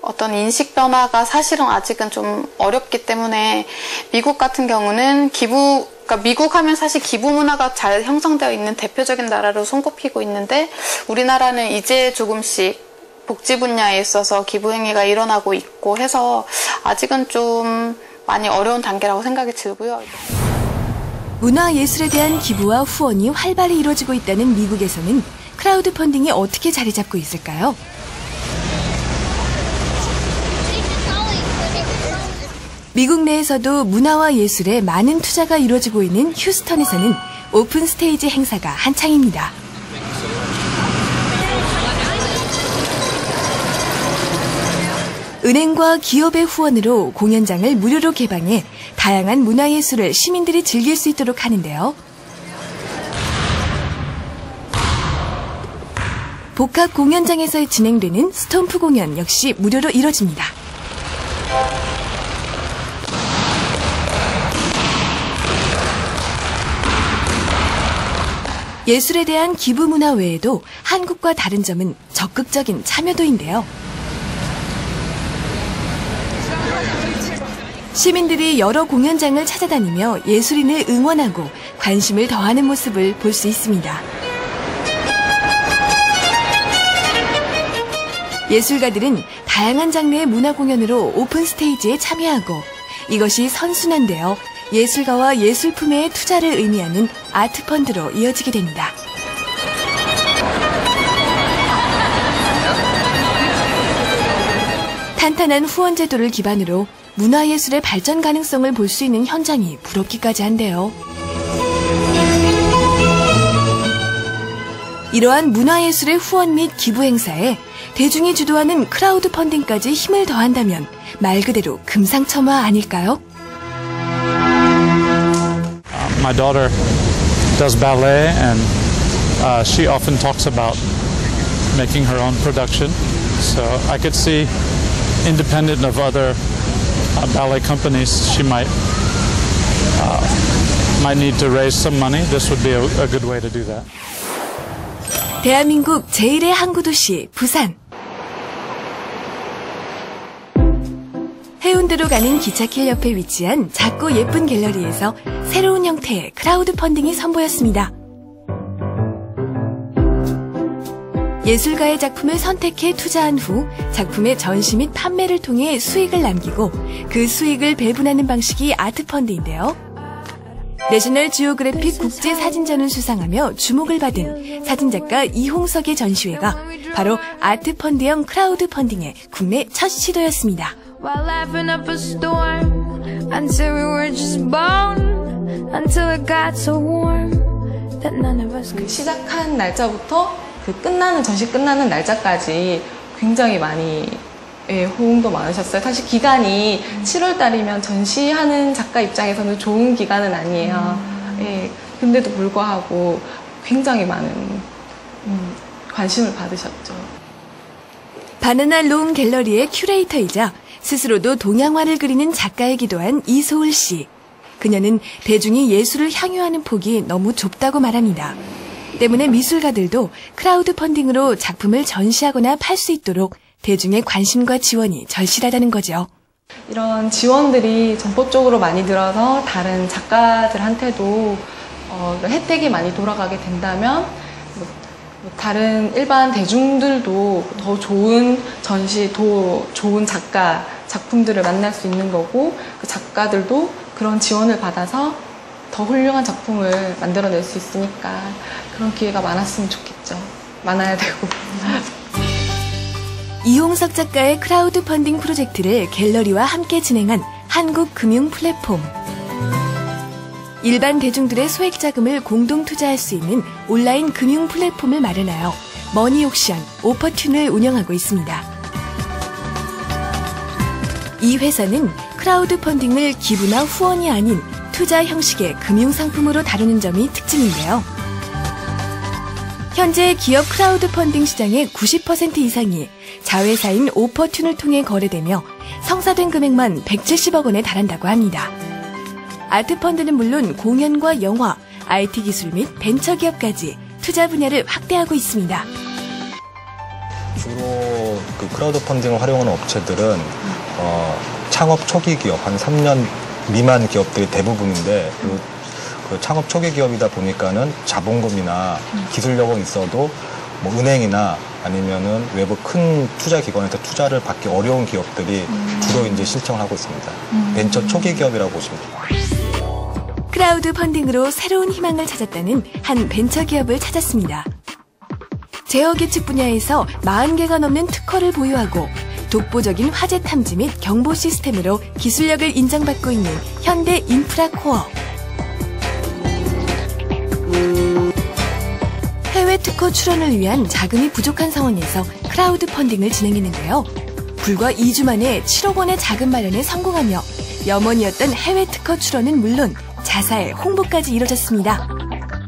어떤 인식 변화가 사실은 아직은 좀 어렵기 때문에 미국 같은 경우는 그러니까 미국 하면 사실 기부 문화가 잘 형성되어 있는 대표적인 나라로 손꼽히고 있는데 우리나라는 이제 조금씩 복지 분야에 있어서 기부 행위가 일어나고 있고 해서 아직은 좀 많이 어려운 단계라고 생각이 들고요. 문화예술에 대한 기부와 후원이 활발히 이루어지고 있다는 미국에서는 크라우드 펀딩이 어떻게 자리 잡고 있을까요? 미국 내에서도 문화와 예술에 많은 투자가 이루어지고 있는 휴스턴에서는 오픈 스테이지 행사가 한창입니다. 은행과 기업의 후원으로 공연장을 무료로 개방해 다양한 문화예술을 시민들이 즐길 수 있도록 하는데요. 복합 공연장에서 진행되는 스톰프 공연 역시 무료로 이뤄집니다. 예술에 대한 기부 문화 외에도 한국과 다른 점은 적극적인 참여도인데요. 시민들이 여러 공연장을 찾아다니며 예술인을 응원하고 관심을 더하는 모습을 볼 수 있습니다. 예술가들은 다양한 장르의 문화 공연으로 오픈 스테이지에 참여하고 이것이 선순환되어 예술가와 예술품의 투자를 의미하는 아트펀드로 이어지게 됩니다. 탄탄한 후원 제도를 기반으로 문화예술의 발전 가능성을 볼 수 있는 현장이 부럽기까지 한데요. 이러한 문화예술의 후원 및 기부 행사에 대중이 주도하는 크라우드 펀딩까지 힘을 더한다면 말 그대로 금상첨화 아닐까요? My daughter does ballet and she often talks about making her own production. So I could see, independent of other ballet companies, she might need to raise some money. This would be a good way to do that. 대한민국 제1의 항구도시 부산. 해운대로 가는 기찻길 옆에 위치한 작고 예쁜 갤러리에서 새로운 형태의 크라우드 펀딩이 선보였습니다. 예술가의 작품을 선택해 투자한 후 작품의 전시 및 판매를 통해 수익을 남기고 그 수익을 배분하는 방식이 아트펀드인데요. 내셔널 지오그래픽 국제사진전을 수상하며 주목을 받은 사진작가 이홍석의 전시회가 바로 아트펀드형 크라우드 펀딩의 국내 첫 시도였습니다. While laughing up a storm until we were just bone until it got so warm that none of us could. 시작한 날짜부터 그 전시 끝나는 날짜까지 굉장히 많이 호응도 많으셨어요. 사실 기간이 7월 달이면 전시하는 작가 입장에서는 좋은 기간은 아니에요. 근데도 불구하고 굉장히 많은 관심을 받으셨죠. 바나나 롱 갤러리의 큐레이터이자 스스로도 동양화를 그리는 작가이기도 한 이소울 씨. 그녀는 대중이 예술을 향유하는 폭이 너무 좁다고 말합니다. 때문에 미술가들도 크라우드 펀딩으로 작품을 전시하거나 팔 수 있도록 대중의 관심과 지원이 절실하다는 거죠. 이런 지원들이 전폭적으로 많이 들어서 다른 작가들한테도 혜택이 많이 돌아가게 된다면 다른 일반 대중들도 더 좋은 전시, 더 좋은 작품들을 만날 수 있는 거고 그 작가들도 그런 지원을 받아서 더 훌륭한 작품을 만들어낼 수 있으니까 그런 기회가 많았으면 좋겠죠. 많아야 되고. 이홍석 작가의 크라우드 펀딩 프로젝트를 갤러리와 함께 진행한 한국금융 플랫폼. 일반 대중들의 소액 자금을 공동 투자할 수 있는 온라인 금융 플랫폼을 마련하여 머니옥션, 오퍼튠을 운영하고 있습니다. 이 회사는 크라우드 펀딩을 기부나 후원이 아닌 투자 형식의 금융상품으로 다루는 점이 특징인데요. 현재 기업 크라우드 펀딩 시장의 90% 이상이 자회사인 오퍼튠을 통해 거래되며 성사된 금액만 170억 원에 달한다고 합니다. 아트펀드는 물론 공연과 영화, IT 기술 및 벤처기업까지 투자 분야를 확대하고 있습니다. 주로 그 크라우드 펀딩을 활용하는 업체들은 창업 초기 기업, 한 3년 미만 기업들이 대부분인데 그 창업 초기 기업이다 보니까는 자본금이나 기술력은 있어도 뭐 은행이나 아니면은 외부 큰 투자 기관에서 투자를 받기 어려운 기업들이 주로 이제 신청을 하고 있습니다. 벤처 초기 기업이라고 보시면 됩니다. 크라우드 펀딩으로 새로운 희망을 찾았다는 한 벤처 기업을 찾았습니다. 제어 계측 분야에서 40개가 넘는 특허를 보유하고 독보적인 화재 탐지 및 경보 시스템으로 기술력을 인정받고 있는 현대 인프라코어. 해외 특허 출원을 위한 자금이 부족한 상황에서 크라우드 펀딩을 진행했는데요. 불과 2주 만에 7억 원의 자금 마련에 성공하며 염원이었던 해외 특허 출원은 물론 자사의 홍보까지 이뤄졌습니다.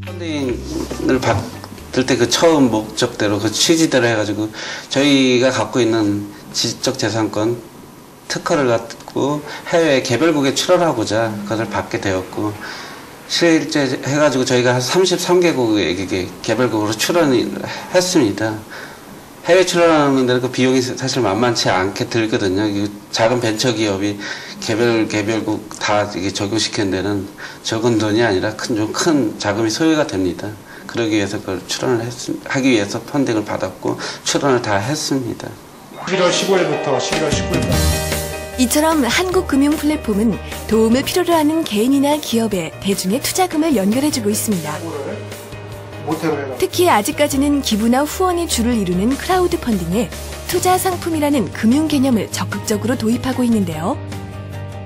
펀딩을 받을 때 그 처음 목적대로 그 취지대로 해가지고 저희가 갖고 있는 지적 재산권 특허를 갖고 해외 개별국에 출원하고자 그것을 받게 되었고 실제 해가지고 저희가 한 33개국에 개별국으로 출원을 했습니다. 해외 출원하는 데는 그 비용이 사실 만만치 않게 들거든요. 작은 벤처기업이 개별국 다 적용시키는 데는 적은 돈이 아니라 좀 큰 자금이 소요가 됩니다. 그러기 위해서 그걸 출원을 하기 위해서 펀딩을 받았고 출원을 다 했습니다. 11월 15일부터 11월 19일까지. 이처럼 한국 금융 플랫폼은 도움을 필요로 하는 개인이나 기업에 대중의 투자금을 연결해주고 있습니다. 특히 아직까지는 기부나 후원이 주를 이루는 크라우드 펀딩에 투자 상품이라는 금융 개념을 적극적으로 도입하고 있는데요.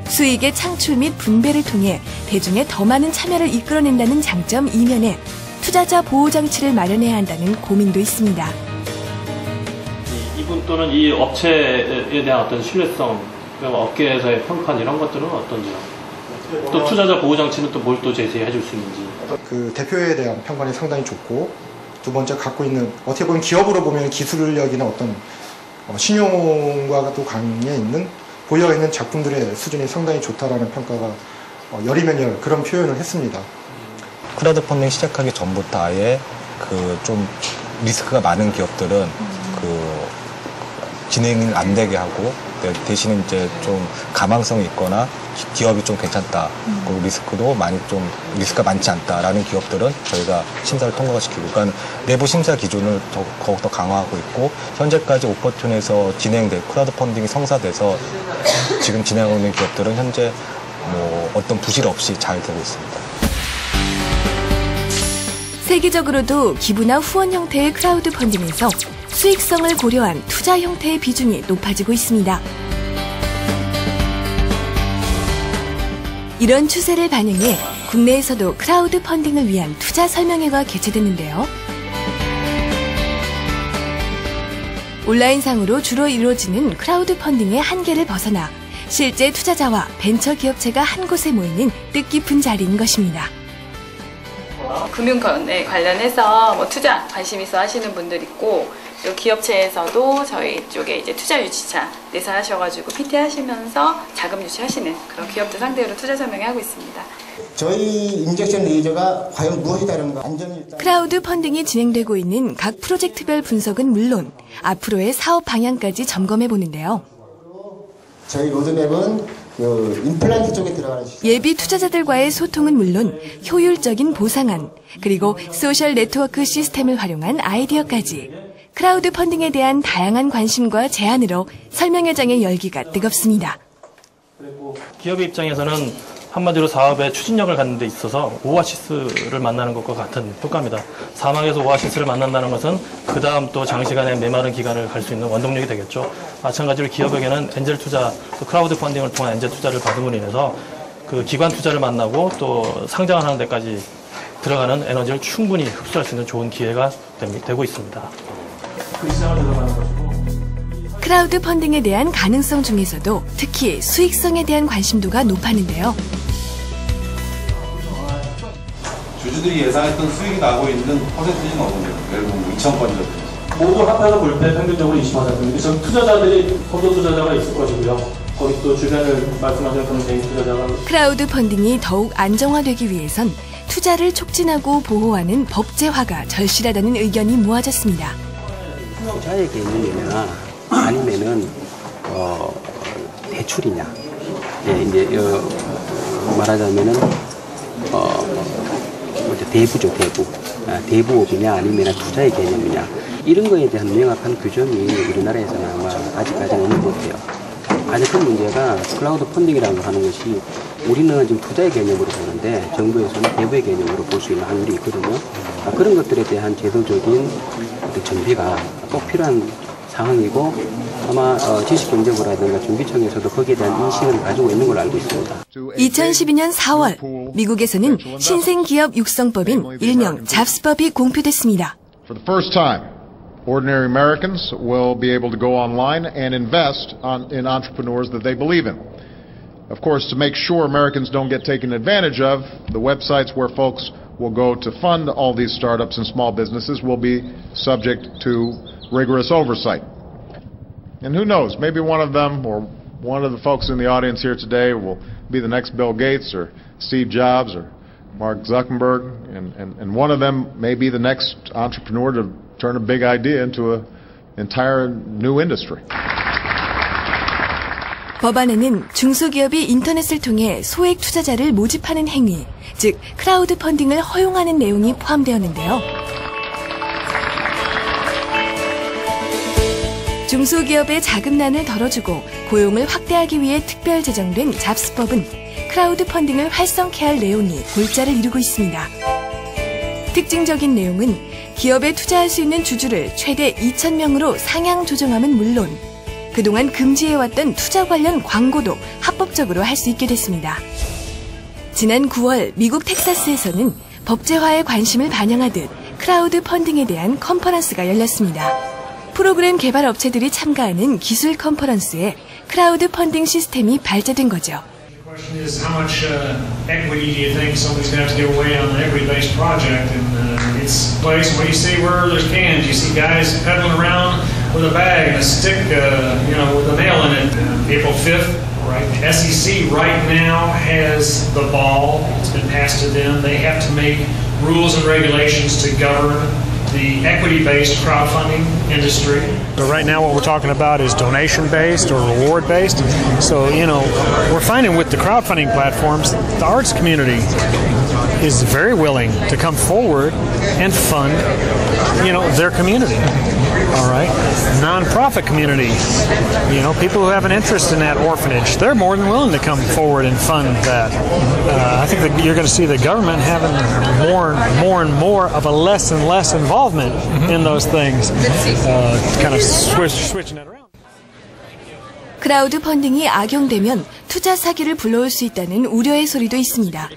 수익의 창출 및 분배를 통해 대중의 더 많은 참여를 이끌어낸다는 장점 이면에 투자자 보호 장치를 마련해야 한다는 고민도 있습니다. 이분 또는 이 업체에 대한 어떤 신뢰성, 업계에서의 평판 이런 것들은 어떤지요? 또 투자자 보호 장치는 또 뭘 또 제시해 줄 수 있는지. 그 대표에 대한 평판이 상당히 좋고, 두 번째 갖고 있는 어떻게 보면 기업으로 보면 기술력이나 어떤 신용과 또 강에 있는 보여 있는 작품들의 수준이 상당히 좋다라는 평가가 열이면열 그런 표현을 했습니다. 크라우드 펀딩 시작하기 전부터 아예 그 좀 리스크가 많은 기업들은 그 진행을 안 되게 하고 대신에 이제 좀 가망성이 있거나 기업이 좀 괜찮다, 그리고 리스크도 많이 좀 리스크가 많지 않다라는 기업들은 저희가 심사를 통과시키고, 그러니까 내부 심사 기준을 더욱더 강화하고 있고, 현재까지 오퍼튠에서 진행된 크라우드 펀딩이 성사돼서 지금 진행하고 있는 기업들은 현재 뭐 어떤 부실 없이 잘 되고 있습니다. 세계적으로도 기부나 후원 형태의 크라우드 펀딩에서 수익성을 고려한 투자 형태의 비중이 높아지고 있습니다. 이런 추세를 반영해 국내에서도 크라우드 펀딩을 위한 투자 설명회가 개최됐는데요. 온라인상으로 주로 이루어지는 크라우드 펀딩의 한계를 벗어나 실제 투자자와 벤처 기업체가 한 곳에 모이는 뜻깊은 자리인 것입니다. 금융권에 관련해서 뭐 투자 관심 있어 하시는 분들 있고, 또 기업체에서도 저희 쪽에 이제 투자 유치차 내사하셔가지고 PT 하시면서 자금 유치하시는 그런 기업들 상대로 투자 설명회하고 있습니다. 저희 인젝션 레이저가 과연 무엇이다라는 안전이 크라우드 펀딩이 진행되고 있는 각 프로젝트별 분석은 물론 앞으로의 사업 방향까지 점검해 보는데요. 저희 로드맵은 임플란트 쪽에 들어가는 예비 투자자들과의 소통은 물론 효율적인 보상안, 그리고 소셜 네트워크 시스템을 활용한 아이디어까지 크라우드 펀딩에 대한 다양한 관심과 제안으로 설명회장의 열기가 뜨겁습니다. 그리고 기업의 입장에서는 한마디로 사업의 추진력을 갖는 데 있어서 오아시스를 만나는 것과 같은 효과입니다. 사막에서 오아시스를 만난다는 것은 그 다음 또 장시간의 메마른 기간을 갈 수 있는 원동력이 되겠죠. 마찬가지로 기업에게는 엔젤 투자, 또 크라우드 펀딩을 통한 엔젤 투자를 받음으로 인해서 그 기관 투자를 만나고 또 상장을 하는 데까지 들어가는 에너지를 충분히 흡수할 수 있는 좋은 기회가 되고 있습니다. 그 시장을 들어가는 것이고. 크라우드 펀딩에 대한 가능성 중에서도 특히 수익성에 대한 관심도가 높았는데요. 주주들이 예상했던 수익이 나고 있는 퍼센티지는 어떤데요? 예를 들면 2,000건이라든지. 모두 합해서 볼 때 평균적으로 20%인데 전 투자자들이 거도 투자자가 있을 것이고요. 거기 또 주변을 말씀하신 그런 개인 투자자가. 크라우드 펀딩이 더욱 안정화되기 위해선 투자를 촉진하고 보호하는 법제화가 절실하다는 의견이 모아졌습니다. 투자의 개념이나 아니면은 대출이냐, 예, 이제 말하자면은 대부죠, 대부. 대부업이냐 아니면 투자의 개념이냐, 이런 거에 대한 명확한 규정이 우리나라에서는 아마 아직까지는 없는 것 같아요. 가장 큰 문제가 클라우드 펀딩이라고 하는 것이 우리는 지금 투자의 개념으로 보는데 정부에서는 대부의 개념으로 볼 수 있는 확률이 있거든요. 그런 것들에 대한 제도적인 정비가 꼭 필요한 상황이고, 아마 지식경제부라든가 준비청에서도 거기에 대한 인식을 가지고 있는 걸로 알고 있습니다. 2012년 4월 미국에서는 신생기업 육성법인 일명 잡스법이 공표됐습니다. For the first time, ordinary Americans will be able to go online and invest in entrepreneurs that they believe in. Of course, to make sure Americans don't get taken advantage of, the websites where folks will go to fund all these startups and small businesses will be subject to rigorous oversight. And who knows, maybe one of them or one of the folks in the audience here today will be the next Bill Gates or Steve Jobs or Mark Zuckerberg, and one of them may be the next entrepreneur to turn a big idea into an entire new industry. 법안에는 중소기업이 인터넷을 통해 소액 투자자를 모집하는 행위, 즉 크라우드 펀딩을 허용하는 내용이 포함되었는데요. 중소기업의 자금난을 덜어주고 고용을 확대하기 위해 특별 제정된 잡스법은 크라우드 펀딩을 활성케 할 내용이 골자를 이루고 있습니다. 특징적인 내용은 기업에 투자할 수 있는 주주를 최대 2,000명으로 상향 조정함은 물론 그동안 금지해왔던 투자 관련 광고도 합법적으로 할 수 있게 됐습니다. 지난 9월 미국 텍사스에서는 법제화에 관심을 반영하듯 크라우드 펀딩에 대한 컨퍼런스가 열렸습니다. 프로그램 개발 업체들이 참가하는 기술 컨퍼런스에 크라우드 펀딩 시스템이 발제된 거죠. The question is how much equity do you think somebody's going to have to give away on an equity-based project? And it's a place where you see where there's cans, you see guys pedaling around with a bag and a stick, with a nail in it. April 5th, right? The SEC right now has the ball. It's been passed to them. They have to make rules and regulations to govern the equity-based crowdfunding industry. But right now what we're talking about is donation-based or reward-based. So, we're finding with the crowdfunding platforms, the arts community is very willing to come forward and fund, their community. All right? Non-profit community, people who have an interest in that orphanage, they're more than willing to come forward and fund that. I think that you're going to see the government having more and more of a less and less involvement in those things, kind of switching it around. 크라우드 펀딩이 악용되면 투자 사기를 불러올 수 있다는 우려의 소리도 있습니다.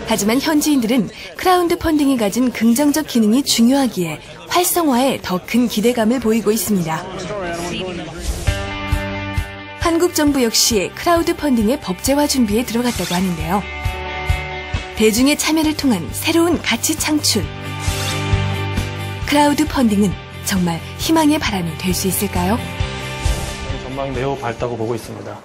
하지만 현지인들은 크라우드 펀딩이 가진 긍정적 기능이 중요하기에 활성화에 더 큰 기대감을 보이고 있습니다. 한국 정부 역시 크라우드 펀딩의 법제화 준비에 들어갔다고 하는데요. 대중의 참여를 통한 새로운 가치 창출. 크라우드 펀딩은 정말 희망의 바람이 될 수 있을까요? 전망이 매우 밝다고 보고 있습니다.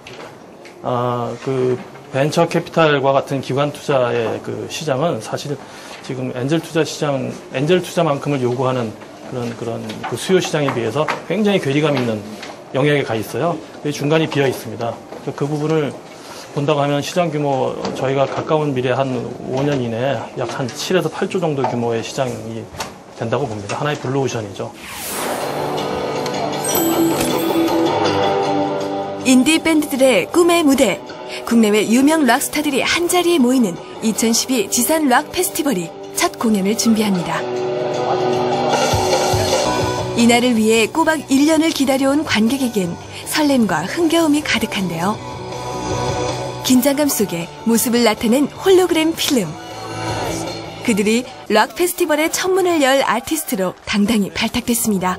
그 벤처 캐피탈과 같은 기관 투자의 그 시장은 사실 지금 엔젤 투자만큼을 요구하는 그런 그 수요 시장에 비해서 굉장히 괴리감 있는 영역에 가 있어요. 중간이 비어 있습니다. 그 부분을 본다고 하면 시장 규모 저희가 가까운 미래 한 5년 이내에 약 한 7에서 8조 정도 규모의 시장이 된다고 봅니다. 하나의 블루오션이죠. 인디 밴드들의 꿈의 무대, 국내외 유명 락스타들이 한자리에 모이는 2012 지산 락 페스티벌이 첫 공연을 준비합니다. 이날을 위해 꼬박 1년을 기다려온 관객에겐 설렘과 흥겨움이 가득한데요. 긴장감 속에 모습을 나타낸 홀로그램 필름. 그들이 락 페스티벌의 첫 문을 열 아티스트로 당당히 발탁됐습니다.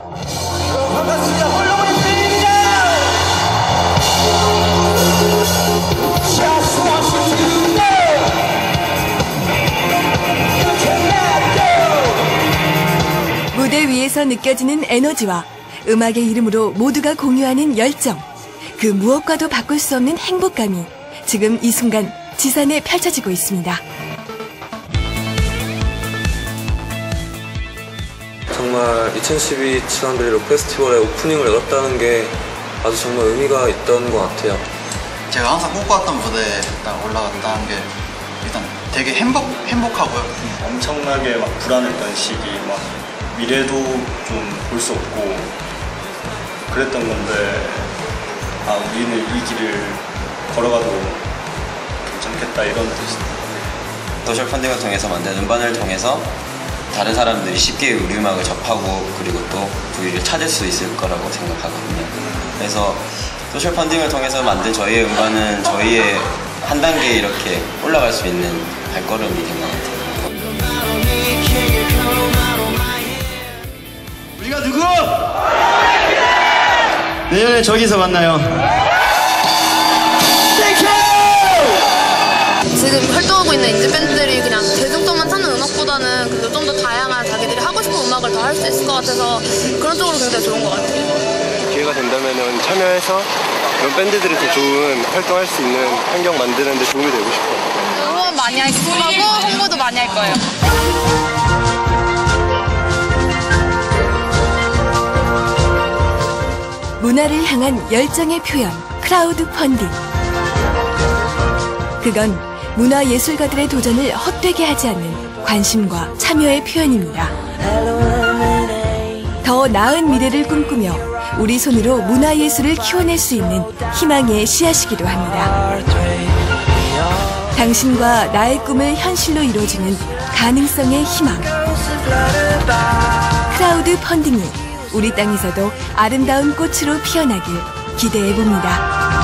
무대 위에서 느껴지는 에너지와 음악의 이름으로 모두가 공유하는 열정, 그 무엇과도 바꿀 수 없는 행복감이 지금 이 순간 지산에 펼쳐지고 있습니다. 정말 2012 지산베리 록 페스티벌의 오프닝을 열었다는 게 아주 정말 의미가 있던 것 같아요. 제가 항상 꿈꿔왔던 무대에 딱 올라갔다는 게 일단 되게 행복하고요. 엄청나게 막 불안했던 시기, 막 미래도 좀 볼 수 없고 그랬던 건데 우리는 이 길을 걸어가도 괜찮겠다 이런 뜻입니다. 소셜 펀딩을 통해서 만든 음반을 통해서 다른 사람들이 쉽게 우리 음악을 접하고 그리고 또 우리를 찾을 수 있을 거라고 생각하거든요. 그래서 소셜 펀딩을 통해서 만든 저희의 음반은 저희의 한 단계 이렇게 올라갈 수 있는 발걸음이 된 것 같아요. 우리가 누구? 내년에 저기서 만나요. 지금 활동하고 있는 인디밴드들이 그냥 대중성만 찾는 음악보다는 좀 더 다양한 자기들이 하고 싶은 음악을 더 할 수 있을 것 같아서 그런 쪽으로 굉장히 좋은 것 같아요. 기회가 된다면 참여해서 그런 밴드들이 더 좋은 활동할 수 있는 환경 만드는 데 도움이 되고 싶어요. 응원 많이 할 거고 홍보도 많이 할 거예요. 문화를 향한 열정의 표현, 크라우드 펀딩. 그건 문화예술가들의 도전을 헛되게 하지 않는 관심과 참여의 표현입니다. 더 더 나은 미래를 꿈꾸며 우리 손으로 문화예술을 키워낼 수 있는 희망의 씨앗이기도 합니다. 당신과 나의 꿈을 현실로 이뤄주는 가능성의 희망. 크라우드 펀딩이 우리 땅에서도 아름다운 꽃으로 피어나길 기대해봅니다.